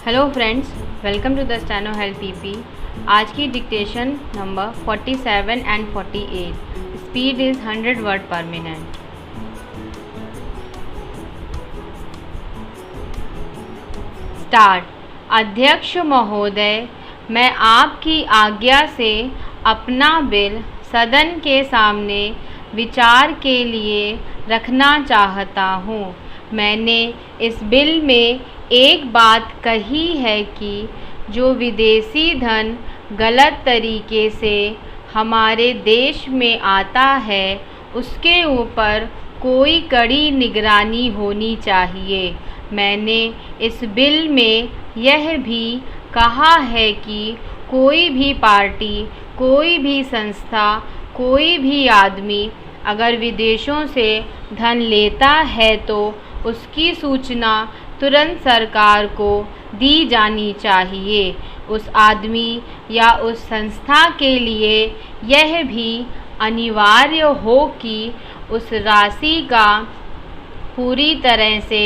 Hello friends, welcome to the steno health PP. आज की dictation number 47 and 48। Speed is 100 word per minute. Start. अध्यक्ष महोदय, मैं आपकी आज्ञा से अपना बिल सदन के सामने विचार के लिए रखना चाहता हूँ। मैंने इस बिल में एक बात कही है कि जो विदेशी धन गलत तरीके से हमारे देश में आता है उसके ऊपर कोई कड़ी निगरानी होनी चाहिए। मैंने इस बिल में यह भी कहा है कि कोई भी पार्टी, कोई भी संस्था, कोई भी आदमी अगर विदेशों से धन लेता है तो उसकी सूचना तुरंत सरकार को दी जानी चाहिए। उस आदमी या उस संस्था के लिए यह भी अनिवार्य हो कि उस राशि का पूरी तरह से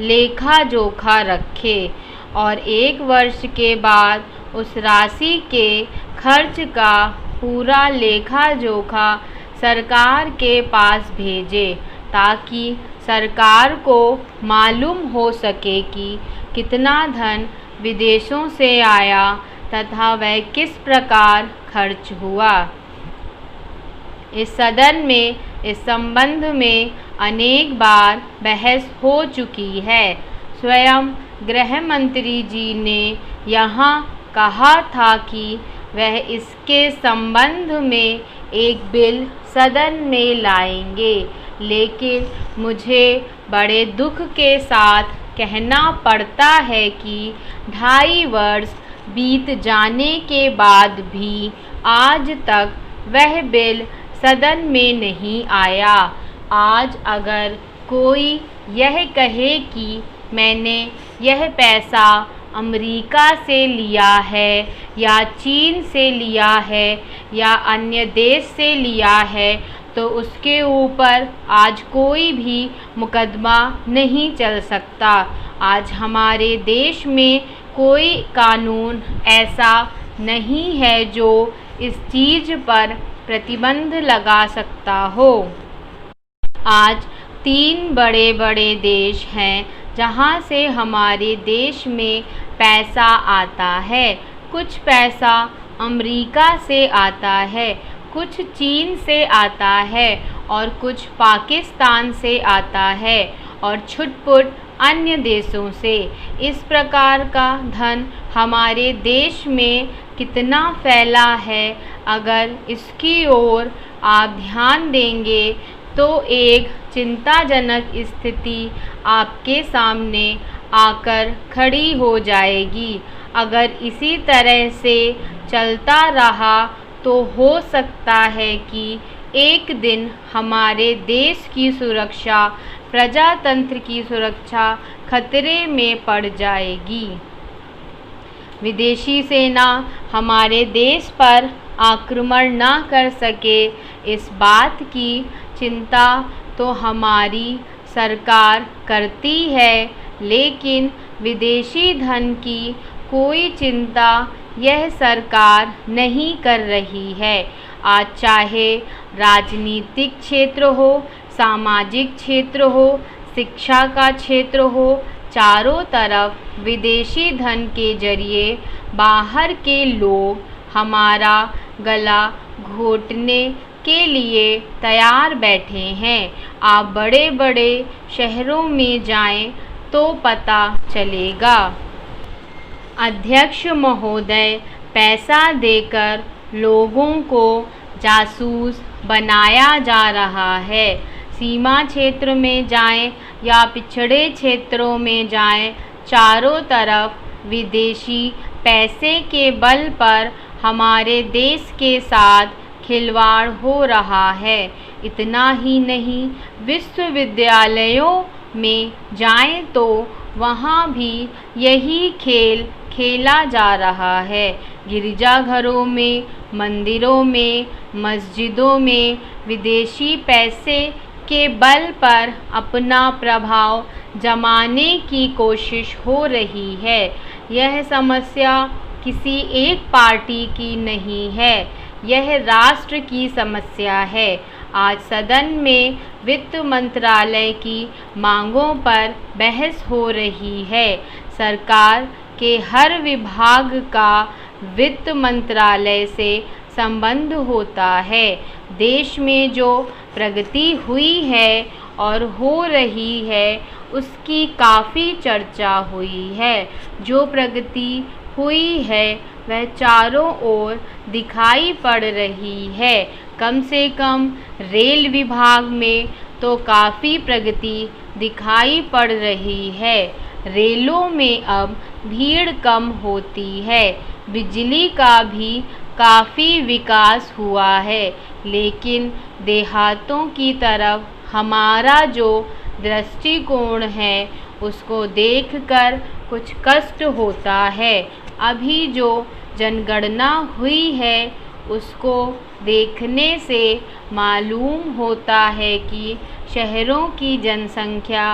लेखा जोखा रखे और 1 वर्ष के बाद उस राशि के खर्च का पूरा लेखा जोखा सरकार के पास भेजे, ताकि सरकार को मालूम हो सके कि कितना धन विदेशों से आया तथा वह किस प्रकार खर्च हुआ। इस सदन में इस संबंध में अनेक बार बहस हो चुकी है। स्वयं गृह मंत्री जी ने यहाँ कहा था कि वह इसके संबंध में एक बिल सदन में लाएंगे, लेकिन मुझे बड़े दुख के साथ कहना पड़ता है कि 2.5 वर्ष बीत जाने के बाद भी आज तक वह बिल सदन में नहीं आया। आज अगर कोई यह कहे कि मैंने यह पैसा अमेरिका से लिया है या चीन से लिया है या अन्य देश से लिया है तो उसके ऊपर आज कोई भी मुकदमा नहीं चल सकता। आज हमारे देश में कोई कानून ऐसा नहीं है जो इस चीज़ पर प्रतिबंध लगा सकता हो। आज 3 बड़े बड़े देश हैं जहां से हमारे देश में पैसा आता है। कुछ पैसा अमेरिका से आता है, कुछ चीन से आता है और कुछ पाकिस्तान से आता है और छुटपुट अन्य देशों से। इस प्रकार का धन हमारे देश में कितना फैला है, अगर इसकी ओर आप ध्यान देंगे तो एक चिंताजनक स्थिति आपके सामने आकर खड़ी हो जाएगी। अगर इसी तरह से चलता रहा तो हो सकता है कि एक दिन हमारे देश की सुरक्षा, प्रजातंत्र की सुरक्षा खतरे में पड़ जाएगी। विदेशी सेना हमारे देश पर आक्रमण न कर सके, इस बात की चिंता तो हमारी सरकार करती है, लेकिन विदेशी धन की कोई चिंता यह सरकार नहीं कर रही है। आज चाहे राजनीतिक क्षेत्र हो, सामाजिक क्षेत्र हो, शिक्षा का क्षेत्र हो, चारों तरफ विदेशी धन के जरिए बाहर के लोग हमारा गला घोटने के लिए तैयार बैठे हैं। आप बड़े बड़े शहरों में जाएं तो पता चलेगा। अध्यक्ष महोदय, पैसा देकर लोगों को जासूस बनाया जा रहा है। सीमा क्षेत्र में जाएं या पिछड़े क्षेत्रों में जाएं, चारों तरफ विदेशी पैसे के बल पर हमारे देश के साथ खिलवाड़ हो रहा है। इतना ही नहीं, विश्वविद्यालयों में जाएं तो वहाँ भी यही खेल खेला जा रहा है। गिरजाघरों में, मंदिरों में, मस्जिदों में विदेशी पैसे के बल पर अपना प्रभाव जमाने की कोशिश हो रही है, यह समस्या किसी एक पार्टी की नहीं है, यह राष्ट्र की समस्या है। आज सदन में वित्त मंत्रालय की मांगों पर बहस हो रही है। सरकार के हर विभाग का वित्त मंत्रालय से संबंध होता है। देश में जो प्रगति हुई है और हो रही है उसकी काफ़ी चर्चा हुई है। जो प्रगति हुई है वह चारों ओर दिखाई पड़ रही है। कम से कम रेल विभाग में तो काफ़ी प्रगति दिखाई पड़ रही है। रेलों में अब भीड़ कम होती है। बिजली का भी काफ़ी विकास हुआ है, लेकिन देहातों की तरफ हमारा जो दृष्टिकोण है उसको देखकर कुछ कष्ट होता है। अभी जो जनगणना हुई है उसको देखने से मालूम होता है कि शहरों की जनसंख्या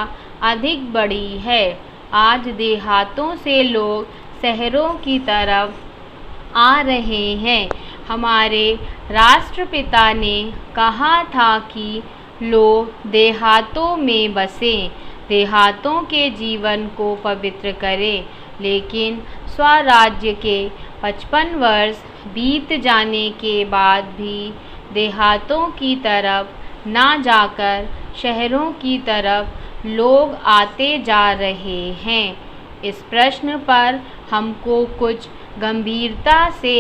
अधिक बढ़ी है। आज देहातों से लोग शहरों की तरफ आ रहे हैं। हमारे राष्ट्रपिता ने कहा था कि लोग देहातों में बसें, देहातों के जीवन को पवित्र करें, लेकिन स्वराज्य के 55 वर्ष बीत जाने के बाद भी देहातों की तरफ ना जाकर शहरों की तरफ लोग आते जा रहे हैं। इस प्रश्न पर हमको कुछ गंभीरता से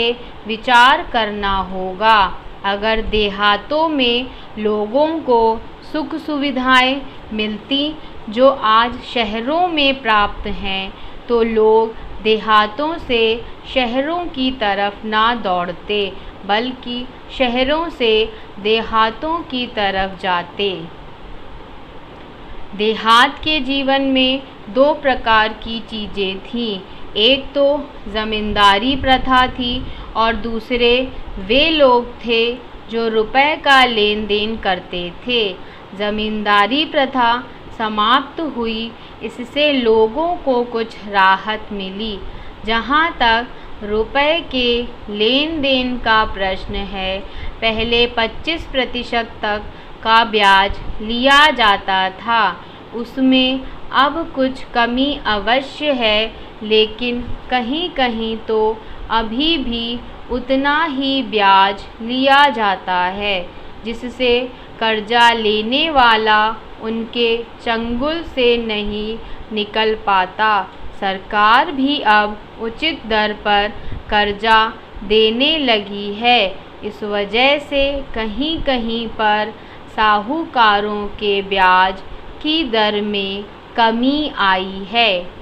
विचार करना होगा। अगर देहातों में लोगों को सुख सुविधाएं मिलती जो आज शहरों में प्राप्त हैं, तो लोग देहातों से शहरों की तरफ ना दौड़ते, बल्कि शहरों से देहातों की तरफ जाते। देहात के जीवन में दो प्रकार की चीज़ें थीं। एक तो ज़मींदारी प्रथा थी और दूसरे वे लोग थे जो रुपए का लेन देन करते थे। ज़मींदारी प्रथा समाप्त हुई, इससे लोगों को कुछ राहत मिली। जहाँ तक रुपए के लेन देन का प्रश्न है, पहले 25% तक का ब्याज लिया जाता था। उसमें अब कुछ कमी अवश्य है, लेकिन कहीं कहीं तो अभी भी उतना ही ब्याज लिया जाता है, जिससे कर्जा लेने वाला उनके चंगुल से नहीं निकल पाता। सरकार भी अब उचित दर पर कर्जा देने लगी है। इस वजह से कहीं कहीं पर साहूकारों के ब्याज की दर में कमी आई है।